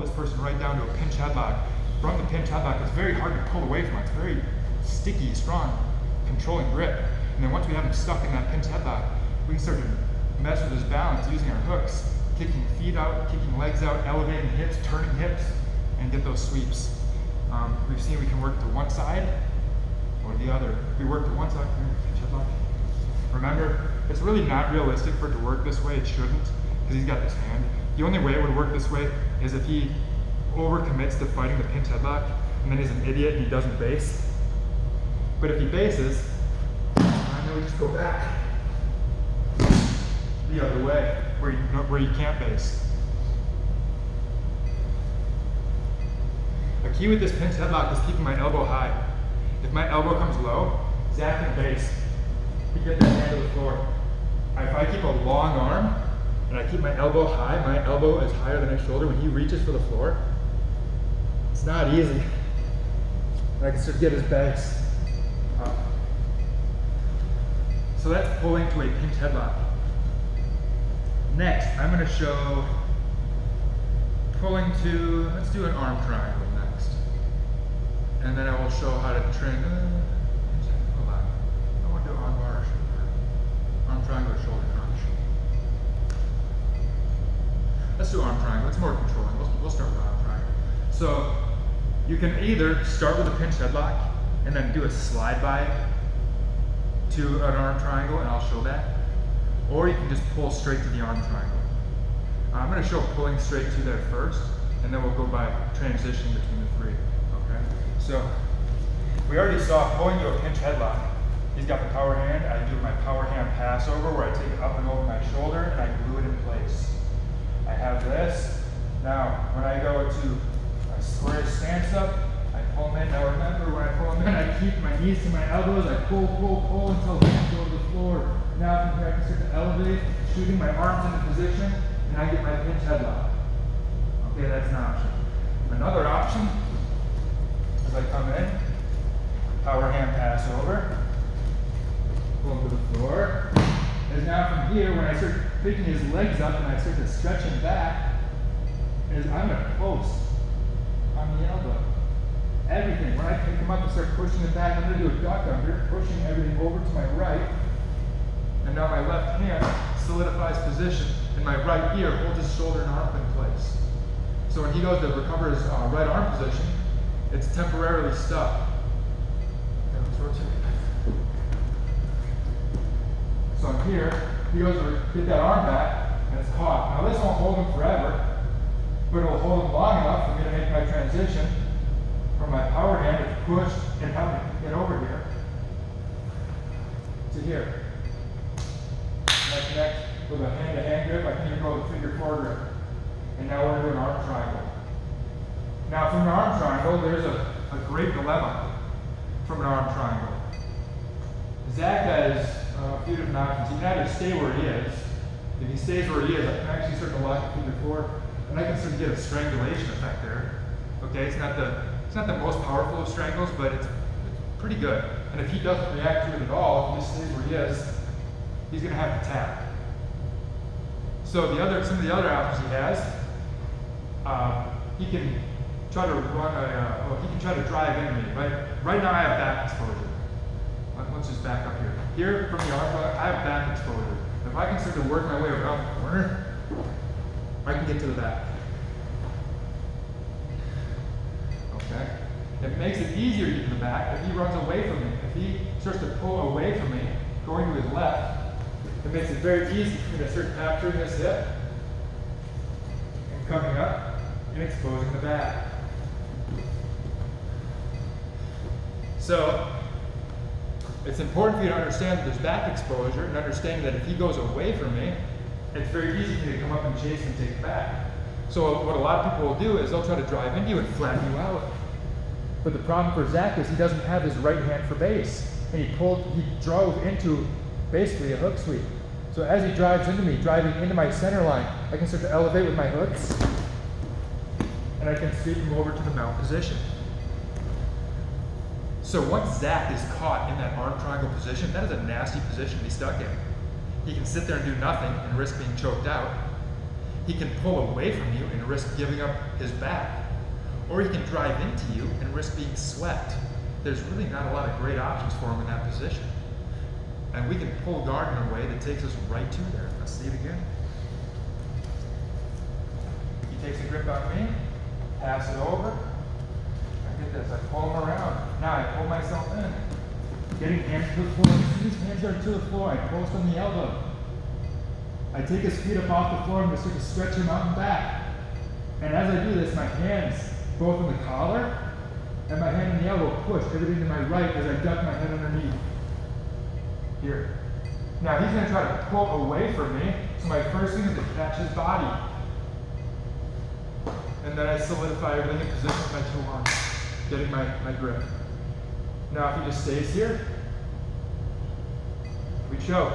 this person right down to a pinch headlock. From the pinch headlock, it's very hard to pull away from it. It's very sticky, strong, controlling grip. And then once we have him stuck in that pinch headlock, we can start to mess with his balance using our hooks, kicking feet out, kicking legs out, elevating hips, turning hips, and get those sweeps. We've seen we can work to one side or the other. If we work to one side, pinch headlock. Remember, it's really not realistic for it to work this way. It shouldn't, because he's got this hand. The only way it would work this way is if he overcommits to fighting the pinch headlock, and then he's an idiot and he doesn't base. But if he bases, then we just go back the other way, where you can't base. A key with this pinch headlock is keeping my elbow high. If my elbow comes low, Zach can base. He get that hand to the floor. If I keep a long arm and I keep my elbow high, my elbow is higher than my shoulder. When he reaches for the floor, it's not easy. And I can start to get his base up. So that's pulling to a pinch headlock. Next, I'm going to show pulling to, let's do an arm triangle next. And then I will show how to train, hold on. I want to do armbar or shoulder. Arm triangle or shoulder crunch. Let's do arm triangle, it's more controlling. We'll start with arm triangle. So you can either start with a pinch headlock and then do a slide by to an arm triangle, and I'll show that. Or you can just pull straight to the arm triangle. I'm going to show pulling straight to there first, and then we'll go by transition between the three. Okay? So we already saw pulling to a pinch headlock. He's got the power hand. I do my power hand pass over where I take it up and over my shoulder and I glue it in place. I have this. Now, when I go to a square stance up, I pull him in. Now remember, when I pull him in, I keep my knees to my elbows. I pull until hands go to the floor. Now from here, I can start to elevate, shooting my arms into position, and I get my pinch headlock. Okay, that's an option. Another option is I come in, power hand pass over, pull him to the floor. Is now from here, when I start picking his legs up and I start to stretch him back, is I'm going to post on the elbow. Everything. When I pick him up and start pushing it back, I'm going to do a duck under, pushing everything over to my right. And now my left hand solidifies position, and my right ear holds his shoulder and arm in place. So when he goes to recover his right arm position, it's temporarily stuck. So here, he goes to get that arm back, and it's caught. Now this won't hold him forever, but it'll hold him long enough for me to make my transition from my power hand to push and help me get over here to here. And I connect with a hand-to-hand grip. I can even go with a finger-four grip. And now we're going to do an arm triangle. Now from an arm triangle, there's a great dilemma from an arm triangle. Zach has a few different options. He can either stay where he is. If he stays where he is, I can actually start to lock the finger-four, and I can start to get a strangulation effect there. Okay, it's not the most powerful of strangles, but it's pretty good. And if he doesn't react to it at all, if he just stays where he is, he's going to have to tap. So some of the other options he has, he can try to run he can try to drive into me. Right now I have back exposure. Let's just back up here. Here from the arm, I have back exposure. If I can start to work my way around the corner, I can get to the back. Okay? It makes it easier to get to the back if he runs away from me. If he starts to pull away from me, going to his left, it makes it very easy for me to start capturing this hip and coming up and exposing the back. So it's important for you to understand that there's back exposure and understanding that if he goes away from me, it's very easy for me to come up and chase and take back. So what a lot of people will do is they'll try to drive into you and flatten you out. But the problem for Zach is he doesn't have his right hand for base. And he drove into basically a hook sweep. So as he drives into me, driving into my center line, I can start to elevate with my hooks, and I can sweep him over to the mount position. So once Zach is caught in that arm triangle position, that is a nasty position to be stuck in. He can sit there and do nothing and risk being choked out. He can pull away from you and risk giving up his back, or he can drive into you and risk being swept. There's really not a lot of great options for him in that position. And we can pull guard in a way that takes us right to there. Let's see it again. He takes a grip on me, pass it over. I get this, I pull him around. Now I pull myself in. Getting hands to the floor. As soon as his hands are to the floor, I post on the elbow. I take his feet up off the floor and just start to stretch him out and back. And as I do this, my hands, both on the collar and my hand on the elbow, push everything to my right as I duck my head underneath. Here. Now he's going to try to pull away from me, so my first thing is to catch his body. And then I solidify everything in position with my two arms, getting my grip. Now if he just stays here, we choke.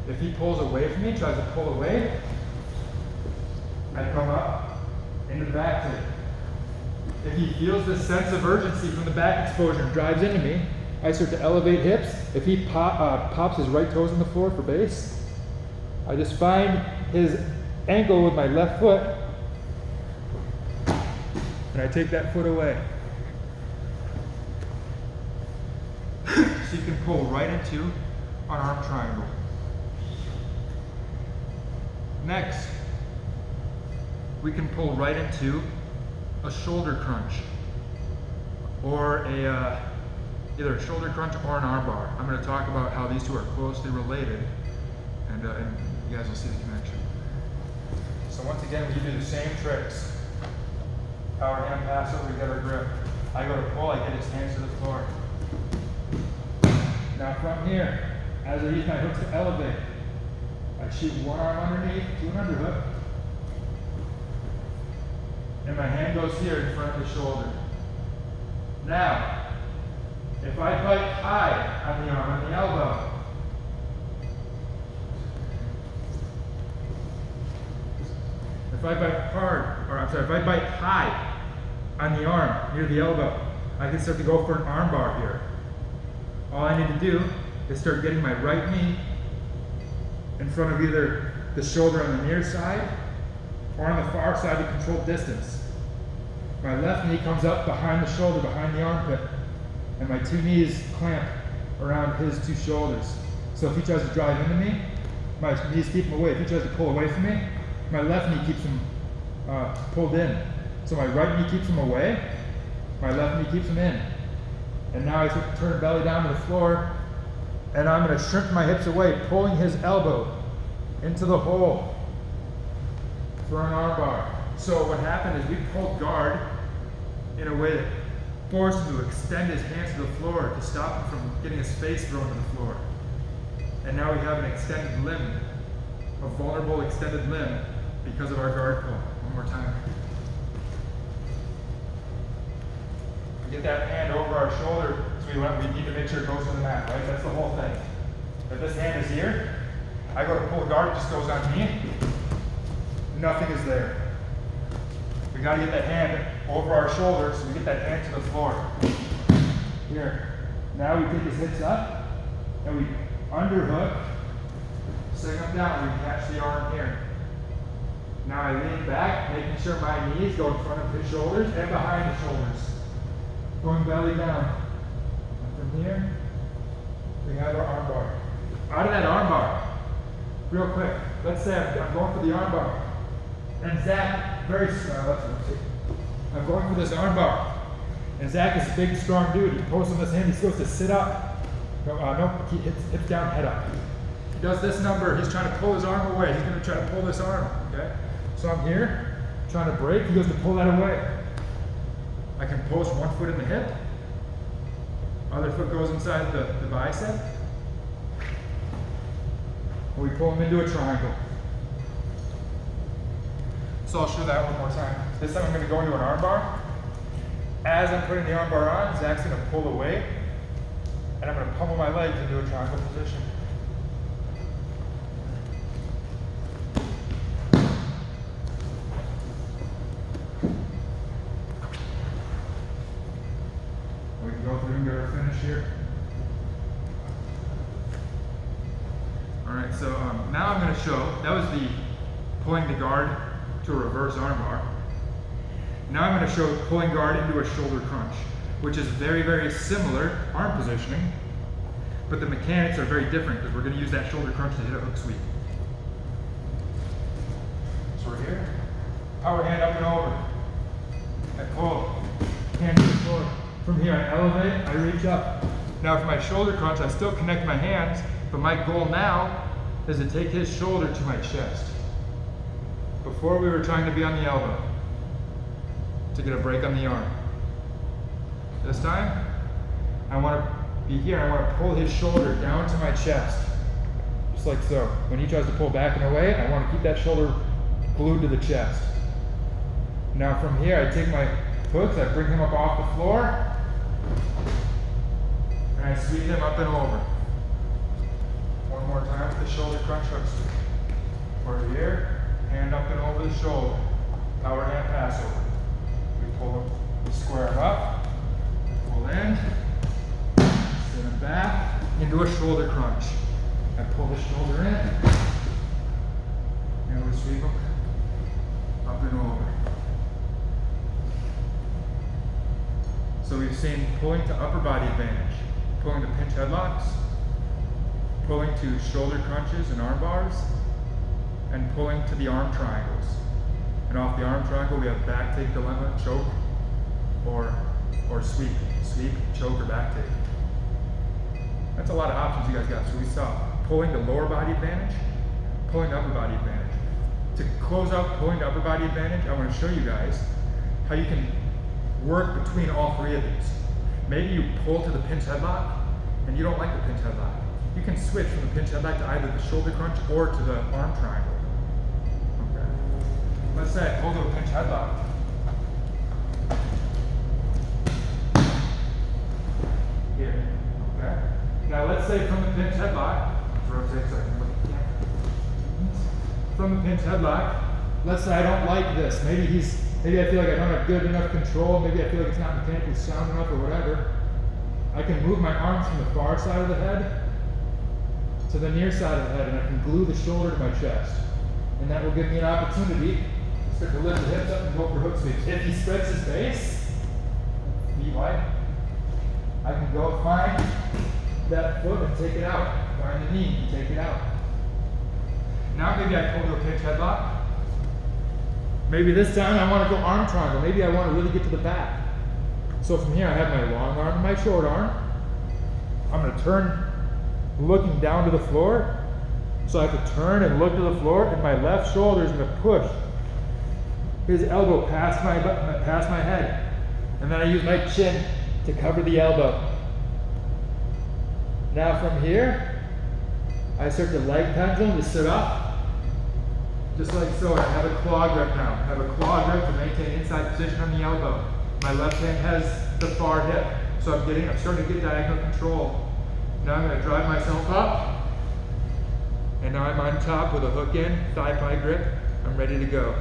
If he pulls away from me, tries to pull away, I come up into the back take. If he feels this sense of urgency from the back exposure and drives into me, I start to elevate hips. If he pops his right toes on the floor for base, I just find his ankle with my left foot, and I take that foot away. So you can pull right into an arm triangle. Next, we can pull right into a shoulder crunch, or either a shoulder crunch or an armbar. I'm going to talk about how these two are closely related, and you guys will see the connection. So once again, we do the same tricks. Power hand pass over, we get our grip. I go to pull, I get his hands to the floor. Now from here, as I use my hooks to elevate, I shoot one arm underneath to an underhook, and my hand goes here in front of the shoulder. Now, if I bite high on the arm, on the elbow, if I bite high on the arm near the elbow, I can start to go for an arm bar here. All I need to do is start getting my right knee in front of either the shoulder on the near side or on the far side to control distance. My left knee comes up behind the shoulder, behind the armpit, and my two knees clamp around his two shoulders. So if he tries to drive into me, my knees keep him away. If he tries to pull away from me, my left knee keeps him pulled in. So my right knee keeps him away, my left knee keeps him in. And now I turn belly down to the floor, and I'm going to shrink my hips away, pulling his elbow into the hole for an arm bar. So what happened is we pulled guard in a way that forced him to extend his hands to the floor to stop him from getting his face thrown to the floor. And now we have an extended limb, a vulnerable extended limb because of our guard pull. One more time. We get that hand over our shoulder, so we need to make sure it goes to the mat, right? That's the whole thing. If this hand is here, I go to pull guard, it just goes on me. Nothing is there. We got to get that hand over our shoulder so we get that hand to the floor. Here. Now we take his hips up and we underhook, sink him down, we catch the arm here. Now I lean back, making sure my knees go in front of his shoulders and behind his shoulders. Going belly down. And from here, we have our arm bar. Out of that arm bar, real quick, let's say I'm going for the arm bar. And Zach, I'm going for this arm bar. And Zach is a big, strong dude. He posts on this hand, he's supposed to sit up. No, he hips down, head up. He does this number, he's trying to pull his arm away. He's going to try to pull this arm, okay? So I'm here, trying to break, he goes to pull that away. I can post one foot in the hip, other foot goes inside the bicep, and we pull him into a triangle. So I'll show that one more time. This time I'm going to go into an arm bar. As I'm putting the arm bar on, Zach's going to pull away, and I'm going to pummel my legs into a triangle position. We can go through and get our finish here. Alright, so now I'm going to show, that was the pulling the guard to a reverse armbar. Now I'm going to show pulling guard into a shoulder crunch, which is very, very similar arm positioning, but the mechanics are very different because we're going to use that shoulder crunch to hit a hook sweep. So we're here, power hand up and over. I pull, hand to the floor. From here I elevate, I reach up. Now for my shoulder crunch, I still connect my hands, but my goal now is to take his shoulder to my chest. Before we were trying to be on the elbow, to get a break on the arm. This time, I want to be here, I want to pull his shoulder down to my chest. Just like so. When he tries to pull back and away, I want to keep that shoulder glued to the chest. Now from here, I take my hooks, I bring him up off the floor, and I sweep him up and over. One more time with the shoulder crunch hooks. We're here, hand up and over the shoulder. Power hand pass over. We pull him, we square him up, pull in, send him back into a shoulder crunch. I pull the shoulder in, and we sweep him up and over. So we've seen pulling to upper body advantage, pulling to pinch headlocks, pulling to shoulder crunches and arm bars, and pulling to the arm triangles. And off the arm triangle we have back take dilemma, choke, or sweep. Sweep, choke, or back take. That's a lot of options you guys got. So we saw pulling to lower body advantage, pulling to upper body advantage. To close out pulling to upper body advantage, I want to show you guys how you can work between all three of these. Maybe you pull to the pinch headlock and you don't like the pinch headlock. You can switch from the pinch headlock to either the shoulder crunch or to the arm triangle. Okay. Let's say I pull to a pinch headlock. Here. Okay. Now let's say from the pinch headlock, rotate so I can look at the camera. From the pinch headlock, let's say I don't like this. Maybe I feel like I don't have good enough control, maybe I feel like it's not mechanically sound enough or whatever. I can move my arms from the far side of the head to the near side of the head, and I can glue the shoulder to my chest. And that will give me an opportunity to start to lift the hips up and go for hook sweeps. If he spreads his base, knee wide, I can go find that foot and take it out. Find the knee and take it out. Now maybe I pull to a pinch headlock. Maybe this time I want to go arm triangle. Maybe I want to really get to the back. So from here I have my long arm and my short arm. I'm going to turn looking down to the floor. So I have to turn and look to the floor, and my left shoulder is going to push his elbow past my head. And then I use my chin to cover the elbow. Now from here, I start to leg pendulum to sit up. Just like so, I have a claw grip now. I have a claw grip to maintain inside position on the elbow. My left hand has the far hip. So I'm starting to get diagonal control. Now I'm going to drive myself up. And now I'm on top with a hook in, thigh pie grip. I'm ready to go.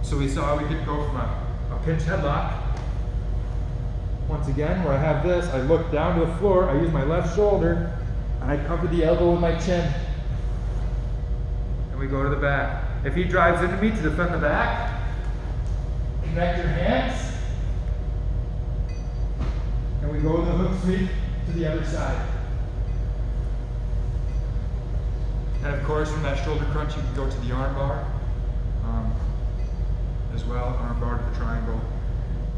So we saw we could go from a pinch headlock. Once again, where I have this, I look down to the floor, I use my left shoulder, and I cover the elbow with my chin. And we go to the back. If he drives into me to defend the back, connect your hands, and we go with the hook sweep to the other side. And of course, from that shoulder crunch, you can go to the armbar as well, armbar to the triangle.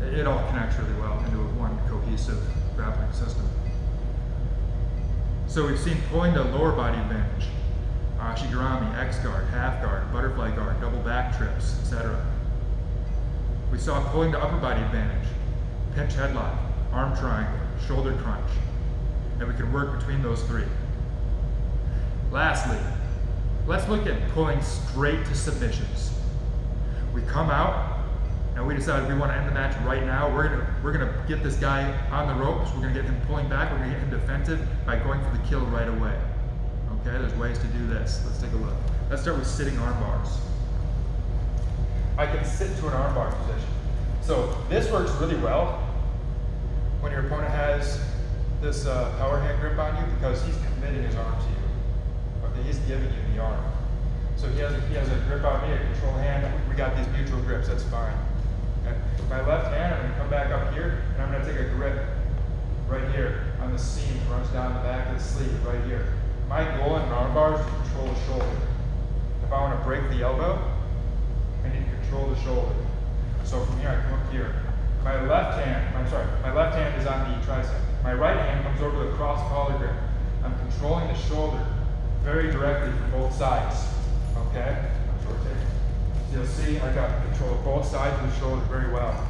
It all connects really well into one cohesive grappling system. So we've seen pulling to lower body advantage. Shigurami, X guard, half guard, butterfly guard, double back trips, etc. We saw pulling to upper body advantage, pinch headlock, arm triangle, shoulder crunch, and we can work between those three. Lastly, let's look at pulling straight to submissions. We come out and we decide we want to end the match right now. We're gonna get this guy on the ropes. We're gonna get him pulling back. We're gonna get him defensive by going for the kill right away. Okay, there's ways to do this. Let's take a look. Let's start with sitting arm bars. I can sit to an arm bar position. So this works really well when your opponent has this power hand grip on you because he's committing his arm to you. Okay, he's giving you the arm. So he has a grip on me, a control hand. We got these mutual grips, that's fine. Okay. My left hand, I'm going to come back up here, and I'm going to take a grip right here on the seam that runs down the back of the sleeve, right here. My goal in an armbar is to control the shoulder. If I want to break the elbow, I need to control the shoulder. So from here, I come up here. My left hand is on the tricep. My right hand comes over the cross collar grip. I'm controlling the shoulder very directly from both sides. Okay? So you'll see I got control of both sides of the shoulder very well.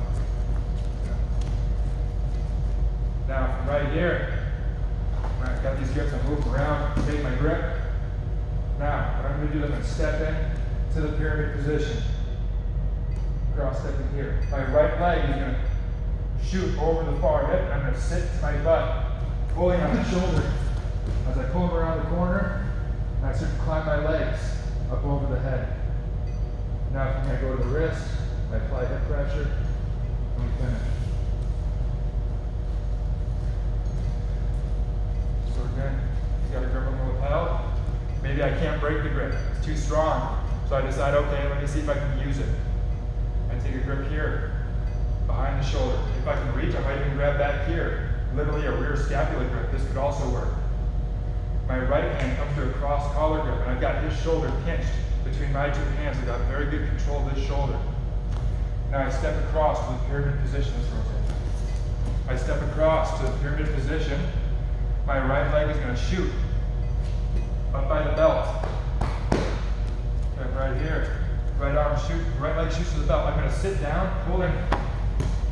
Now from right here, I've got these grips, I'm moving around, take my grip. Now, what I'm going to do is I'm going to step in to the pyramid position. Cross stepping here. My right leg is going to shoot over the far hip, and I'm going to sit to my butt, pulling on the shoulder. As I pull them around the corner, I start to climb my legs up over the head. Now from here I go to the wrist, I apply hip pressure, and we finish. So again, you got a grip on the lapel. Maybe I can't break the grip, it's too strong. So I decide, okay, let me see if I can use it. I take a grip here, behind the shoulder. If I can reach, I might even grab back here. Literally a rear scapular grip, this could also work. My right hand comes to a cross collar grip, and I've got his shoulder pinched between my two hands. I've got very good control of this shoulder. Now I step across to the pyramid position. I step across to the pyramid position. My right leg is going to shoot up by the belt. Okay, right here. Right arm shoot, right leg shoots to the belt. I'm going to sit down, pulling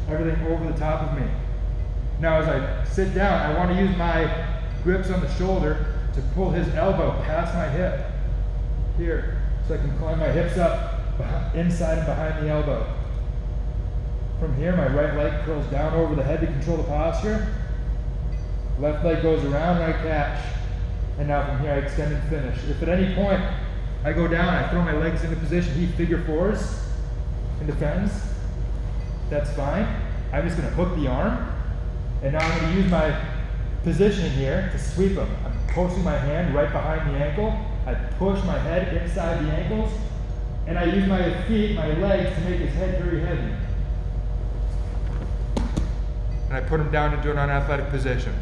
everything over the top of me. Now as I sit down, I want to use my grips on the shoulder to pull his elbow past my hip here, so I can climb my hips up inside and behind the elbow. From here, my right leg curls down over the head to control the posture. Left leg goes around and I catch. And now from here, I extend and finish. If at any point I go down, I throw my legs into position, he figure fours and defends, that's fine. I'm just going to hook the arm, and now I'm going to use my position here to sweep him. I'm posting my hand right behind the ankle. I push my head inside the ankles, and I use my feet, my legs, to make his head very heavy. And I put him down into an unathletic position.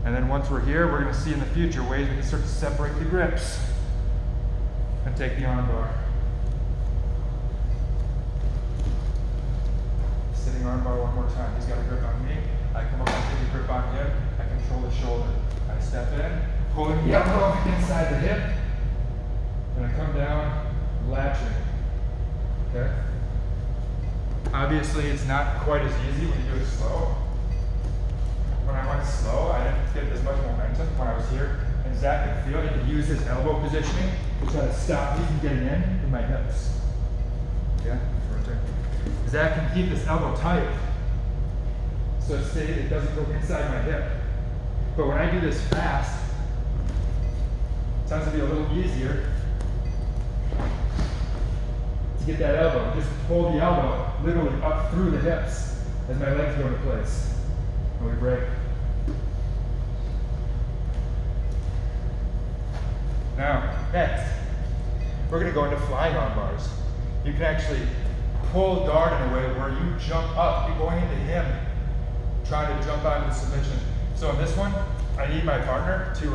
And then once we're here, we're going to see in the future ways we can start to separate the grips and take the armbar. Sitting armbar one more time. He's got a grip on me. I come up and take a grip on him. I control the shoulder. I step in, pulling the elbow inside the hip, and I come down, latching. Okay? Obviously, it's not quite as easy when you do it slow. When I went slow, I didn't get as much momentum when I was here. And Zach could feel he could use his elbow positioning to try to stop me from getting in with my hips. Yeah, right there. Zach can keep this elbow tight, so it doesn't go inside my hip. But when I do this fast, it tends to be a little easier to get that elbow. Just pull the elbow literally up through the hips as my legs go into place. And we break. Now, next, we're going to go into flying arm bars. You can actually pull guard in a way where you jump up. You're going into him, trying to jump out into submission. So in this one, I need my partner to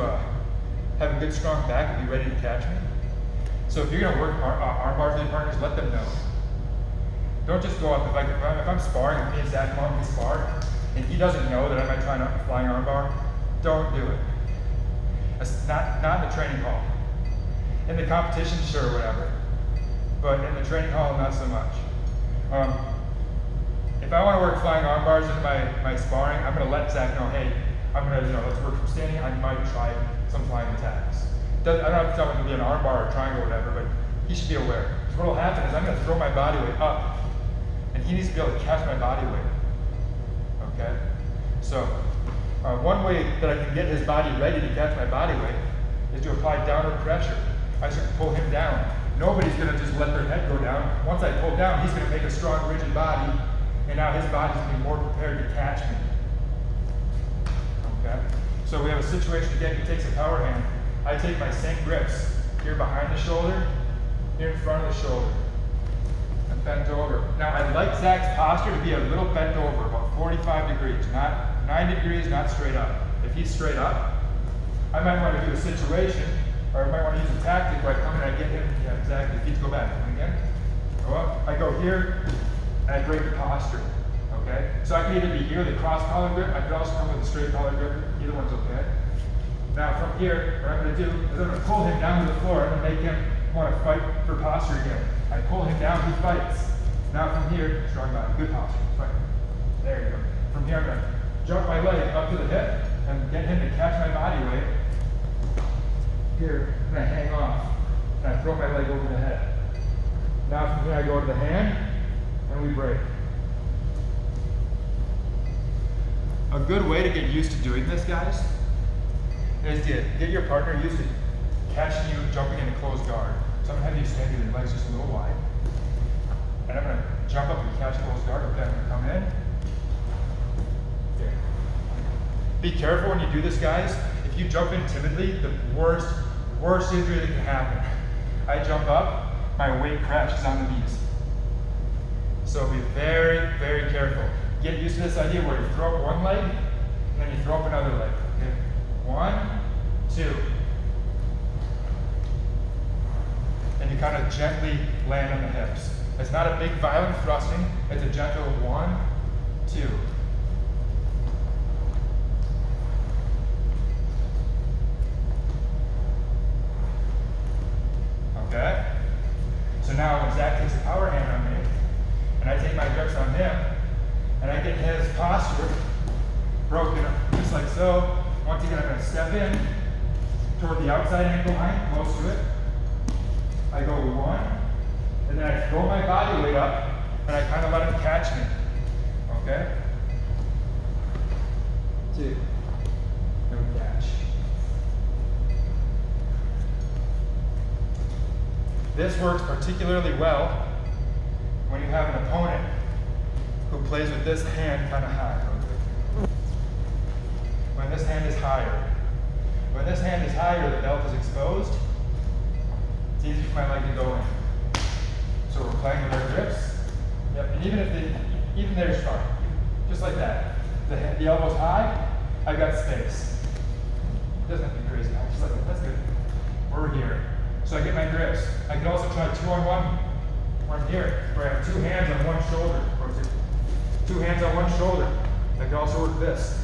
have a good strong back and be ready to catch me. So if you're going to work arm bars with your partners, let them know. Don't just go up. If I'm sparring and me and Zach come up and we spar, and he doesn't know that I might try a flying arm bar, don't do it. That's not in the training hall. In the competition, sure, whatever. But in the training hall, not so much. If I want to work flying arm bars in my sparring, I'm going to let Zach know, hey, I'm going to, let's work from standing. I might try some flying attacks. I don't have to tell him to be an arm bar or triangle or whatever, but he should be aware. Because what will happen is I'm going to throw my body weight up, and he needs to be able to catch my body weight. Okay? So, one way that I can get his body ready to catch my body weight is to apply downward pressure. I should pull him down. Nobody's going to just let their head go down. Once I pull down, he's going to make a strong, rigid body, and now his body's going to be more prepared to catch me. Okay? So we have a situation again, he takes a power hand. I take my same grips here behind the shoulder, here in front of the shoulder, and bent over. Now I'd like Zach's posture to be a little bent over, about 45 degrees, not 90 degrees, not straight up. If he's straight up, I might want to do a situation, or I might want to use a tactic where I come in and I get him, yeah, exactly, feet go back, and again, go up, I go here, and I break the posture, okay? So I can either be here with a cross collar grip, I could also come with a straight collar grip, either one's okay. Now from here, what I'm going to do is I'm going to pull him down to the floor and make him want to fight for posture again. I pull him down, he fights. Now from here, strong body, good posture, fight. There you go. From here I'm going to jump my leg up to the hip and get him to catch my body weight. Here, and I hang off, and I throw my leg over the head. Now from here I go to the hand, and we break. A good way to get used to doing this, guys, is to get your partner used to catching you jumping into closed guard. So I'm going to have you stand with your legs just a little wide. And I'm going to jump up and catch closed guard. Okay, I'm going to come in. Okay. Be careful when you do this, guys. If you jump in timidly, the worst injury that can happen. I jump up, my weight crashes on the knees. So be very, very careful. Get used to this idea where you throw up one leg, and then you throw up another leg. Okay? 1, 2. And you kind of gently land on the hips. It's not a big violent thrusting, it's a gentle 1, 2. Okay? So now when Zach takes a power hand on me, and I take my grips on him, and I get his posture broken up, just like so. Once again, I'm going to step in toward the outside ankle line, close to it. I go 1, and then I throw my body weight up, and I kind of let him catch me. Okay? 2. No catch. This works particularly well when you have an opponent who plays with this hand kind of high. When this hand is higher. When this hand is higher, the belt is exposed. It's easy for my leg to go in. So we're playing with our grips. Yep, and even there's fine. Just like that. The elbow's high, I've got space. It doesn't have to be crazy high, just like that. That's good. We're here. So I get my grips. I can also try 2-on-1 from here, where I have 2 hands on one shoulder, or 2 hands on one shoulder. I can also work this.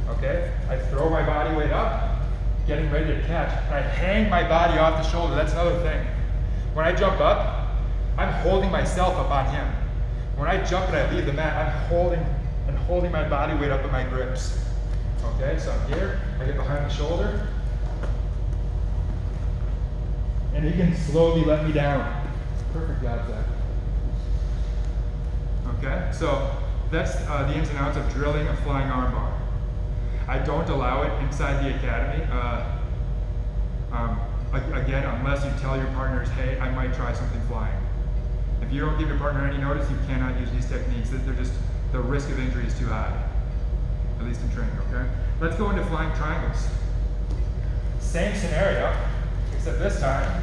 Okay? I throw my body weight up, getting ready to catch, and I hang my body off the shoulder. That's another thing. When I jump up, I'm holding myself up on him. When I jump and I leave the mat, I'm holding my body weight up in my grips. Okay, so I'm here, I get behind the shoulder, and he can slowly let me down. Perfect job, Zach. Okay, so that's the ins and outs of drilling a flying armbar. I don't allow it inside the academy. Again, unless you tell your partners, hey, I might try something flying. If you don't give your partner any notice, you cannot use these techniques. They're just, the risk of injury is too high, at least in training, okay? Let's go into flying triangles. Same scenario, except this time,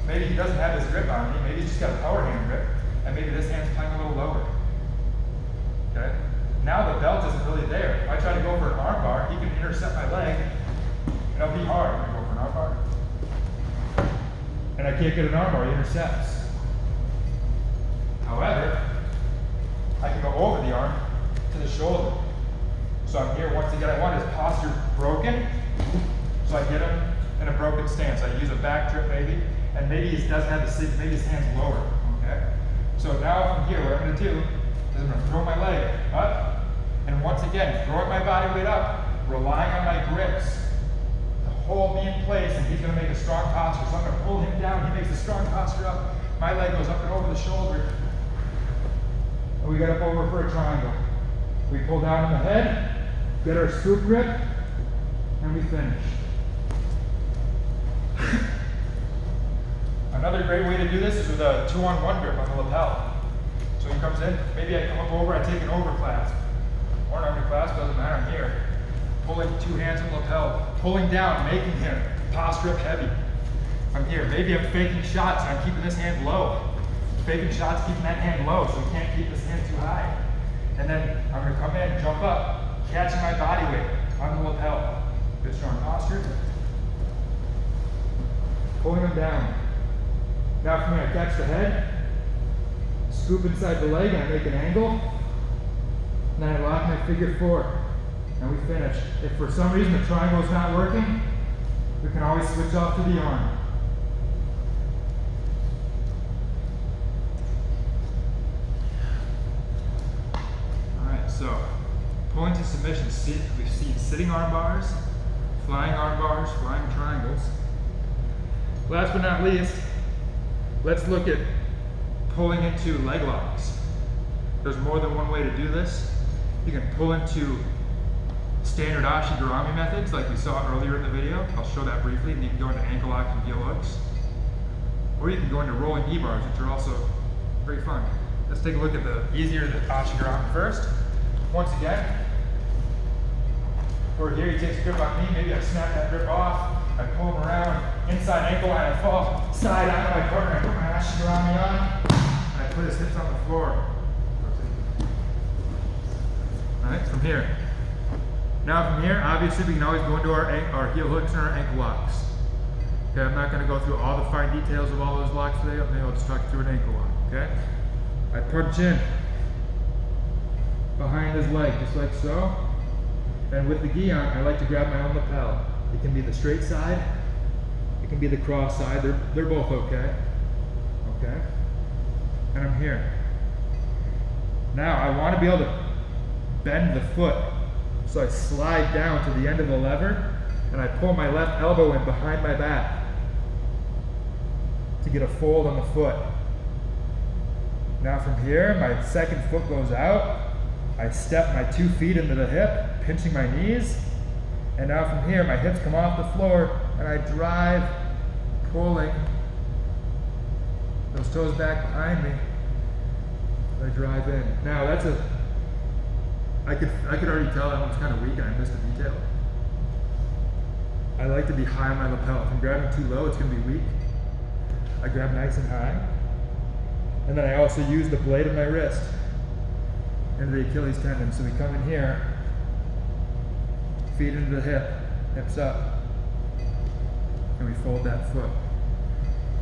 maybe he doesn't have his grip on me, maybe he's just got a power hand grip, and maybe this hand's playing a little lower, okay? Now the belt isn't really there. If I try to go for an arm bar, he can intercept my leg, and it'll be hard. I'm gonna go for an arm bar. And I can't get an arm bar, he intercepts. However, I can go over the arm to the shoulder. So I'm here, once again, I want his posture broken, so I get him in a broken stance. I use a back trip maybe, and maybe he doesn't have the sit, maybe his hand's lower, okay? So now from here, what I'm gonna do is I'm gonna throw my leg up, and once again, throwing my body weight up, relying on my grips to hold me in place, and he's gonna make a strong posture. So I'm gonna pull him down, he makes a strong posture up, my leg goes up and over the shoulder, and we get up over for a triangle. We pull down on the head, get our scoop grip, and we finish. Another great way to do this is with a 2-on-1 grip on the lapel. So he comes in, maybe I come up over, I take an over clasp. Or an under clasp, doesn't matter, I'm here. Pulling 2 hands on the lapel, pulling down, making him posture up heavy. I'm here. Maybe I'm faking shots and I'm keeping this hand low. Faking shots, keeping that hand low so we can't keep this hand too high. And then I'm going to come in, jump up, catching my body weight on the lapel. Good strong posture. Pulling them down. Now from here, I catch the head, scoop inside the leg, and I make an angle. And then I lock my figure four, and we finish. If for some reason the triangle is not working, we can always switch off to the arm. Alright, so pulling to submission. We've seen sitting arm bars, flying arm bars, flying triangles. Last but not least, let's look at pulling into leg locks. There's more than one way to do this. You can pull into standard ashigarami methods like we saw earlier in the video. I'll show that briefly, and you can go into ankle locks and heel hooks. Or you can go into rolling knee bars, which are also very fun. Let's take a look at the ashigarami first. Once again, over here he takes a grip on me, maybe I snap that grip off, I pull him around, inside ankle line, I fall side onto my partner, I put my ashigarami on, and I put his hips on the floor. Alright, from here. Now from here, obviously we can always go into our heel hooks and our ankle locks. Okay, I'm not going to go through all the fine details of all those locks today, maybe I'll just talk through an ankle lock, okay? I punch in behind his leg, just like so. And with the gi on, I like to grab my own lapel. It can be the straight side, it can be the cross side, they're both okay. Okay? And I'm here. Now I want to be able to bend the foot. So I slide down to the end of the lever and I pull my left elbow in behind my back to get a fold on the foot. Now from here, my second foot goes out. I step my 2 feet into the hip, pinching my knees. And now from here, my hips come off the floor and I drive, pulling those toes back behind me. I drive in. Now that's I could already tell that one's kind of weak and I missed a detail. I like to be high on my lapel. If I'm grabbing too low, it's going to be weak. I grab nice and high. And then I also use the blade of my wrist into the Achilles tendon. So we come in here, feet into the hip, hips up, and we fold that foot.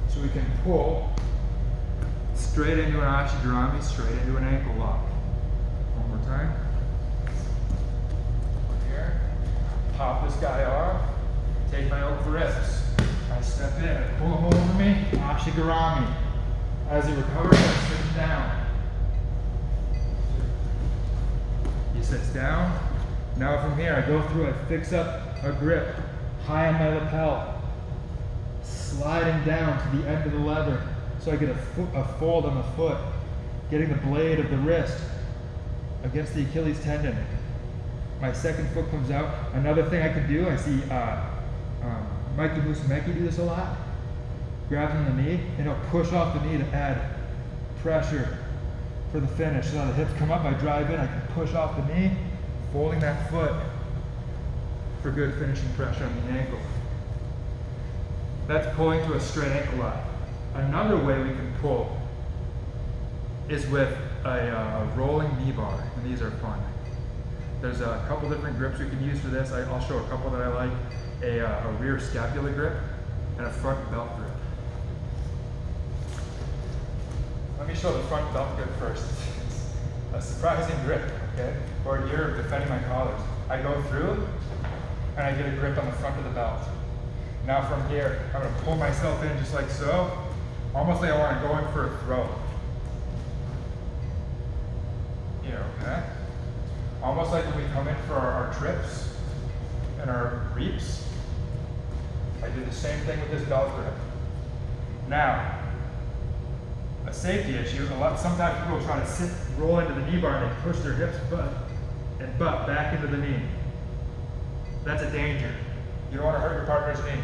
So we can pull straight into an ashigarami, straight into an ankle lock. One more time. Here, pop this guy off, take my open wrists. I step in, I pull him over me, ashigarami. As he recovers, I sit him down. He sits down. Now from here, I go through, I fix up a grip, high on my lapel, sliding down to the end of the lever, so I get a fold on the foot, getting the blade of the wrist against the Achilles tendon. My second foot comes out. Another thing I can do, I see Mike Musumeci do this a lot, grabs the knee, and he'll push off the knee to add pressure for the finish. So now the hips come up, I drive in, I can push off the knee, folding that foot for good finishing pressure on the ankle. That's pulling to a straight ankle lock. Another way we can pull is with a rolling knee bar, and these are fun. There's a couple different grips we can use for this. I'll show a couple that I like. A rear scapular grip and a front belt grip. Let me show the front belt grip first. It's a surprising grip, okay? Or you're defending my collars. I go through and I get a grip on the front of the belt. Now from here, I'm going to pull myself in just like so, almost like I want to go in for a throw. Here, okay? Almost like when we come in for our trips and our reaps. I do the same thing with this belt grip. Now, a safety issue, sometimes people try to roll into the knee bar and they push their hips and butt back into the knee. That's a danger. You don't want to hurt your partner's knee.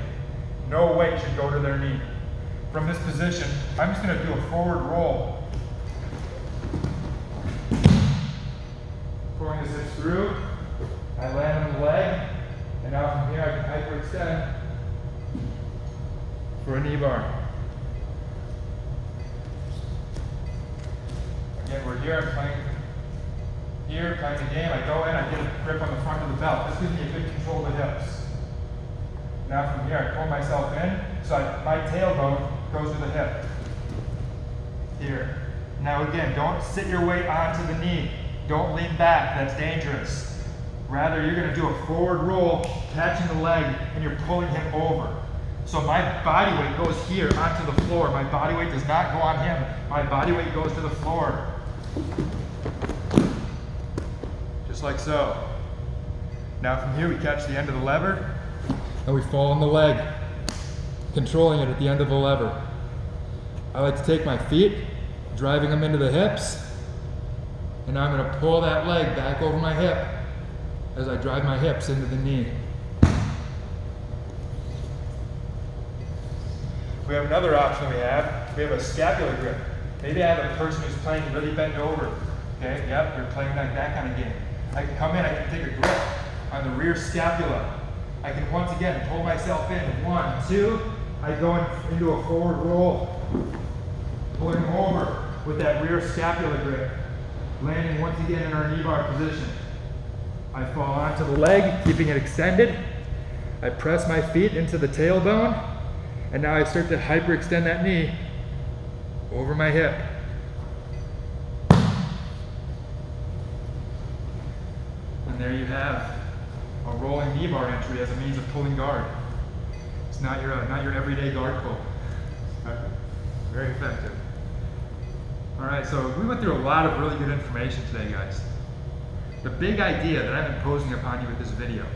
No weight should go to their knee. From this position, I'm just going to do a forward roll. Pulling his hips through, I land on the leg, and now from here I can hyperextend for a knee bar. Again, we're here, I'm playing the game. I go in, I get a grip on the front of the belt. This gives me a good control of the hips. Now from here, I pull myself in, so my tailbone goes to the hip. Here. Now again, don't sit your weight onto the knee. Don't lean back, that's dangerous. Rather, you're gonna do a forward roll, catching the leg, and you're pulling him over. So my body weight goes here onto the floor. My body weight does not go on him. My body weight goes to the floor. Just like so. Now from here, we catch the end of the lever, and we fall on the leg, controlling it at the end of the lever. I like to take my feet, driving them into the hips, and now I'm going to pull that leg back over my hip as I drive my hips into the knee. We have another option we have a scapular grip. Maybe I have a person who's playing really bent over. Okay, yep, they're playing like that kind of game. I can come in, I can take a grip on the rear scapula. I can once again pull myself in. 1, 2, I go into a forward roll, pulling over with that rear scapular grip, landing once again in our knee bar position. I fall onto the leg, keeping it extended. I press my feet into the tailbone, and now I start to hyperextend that knee over my hip. And there you have a rolling knee bar entry as a means of pulling guard. It's not your everyday guard pull. Very effective. All right, so we went through a lot of really good information today, guys. The big idea that I'm imposing upon you with this video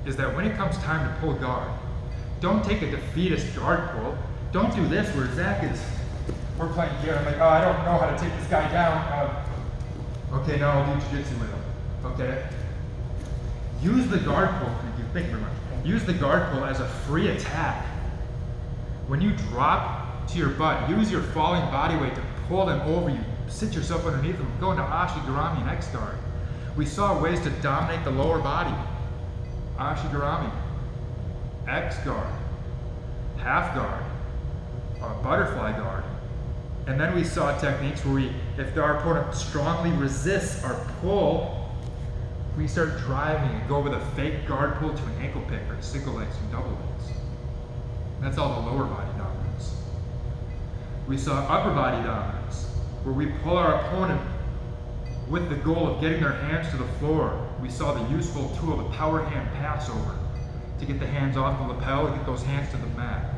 is that when it comes time to pull guard, don't take a defeatist guard pull. Don't do this where Zach is, we're playing here, I'm like, oh, I don't know how to take this guy down. Okay, now I'll do jiu-jitsu with him, okay? Use the guard pull, thank you very much. Use the guard pull as a free attack. When you drop to your butt, use your falling body weight to pull them over you. Sit yourself underneath them. Go into Ashigarami and X guard. We saw ways to dominate the lower body. Ashigarami, X guard, half guard, butterfly guard. And then we saw techniques where if our opponent strongly resists our pull, we start driving and go with a fake guard pull to an ankle pick or single legs and double legs. That's all the lower body dominance. We saw upper body dominance, where we pull our opponent with the goal of getting their hands to the floor. We saw the useful tool, the power hand pass over, to get the hands off the lapel and get those hands to the mat.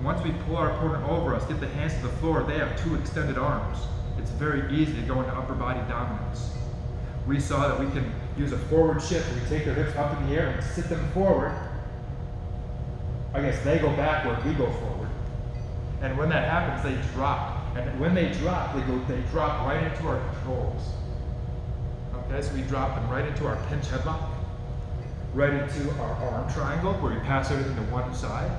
Once we pull our opponent over us, get the hands to the floor, they have 2 extended arms. It's very easy to go into upper body dominance. We saw that we can use a forward shift where we take their hips up in the air and sit them forward. I guess they go backward, we go forward. And when that happens, they drop. And when they drop, they drop right into our controls. Okay, so we drop them right into our pinch headlock, right into our arm triangle, where we pass everything to one side.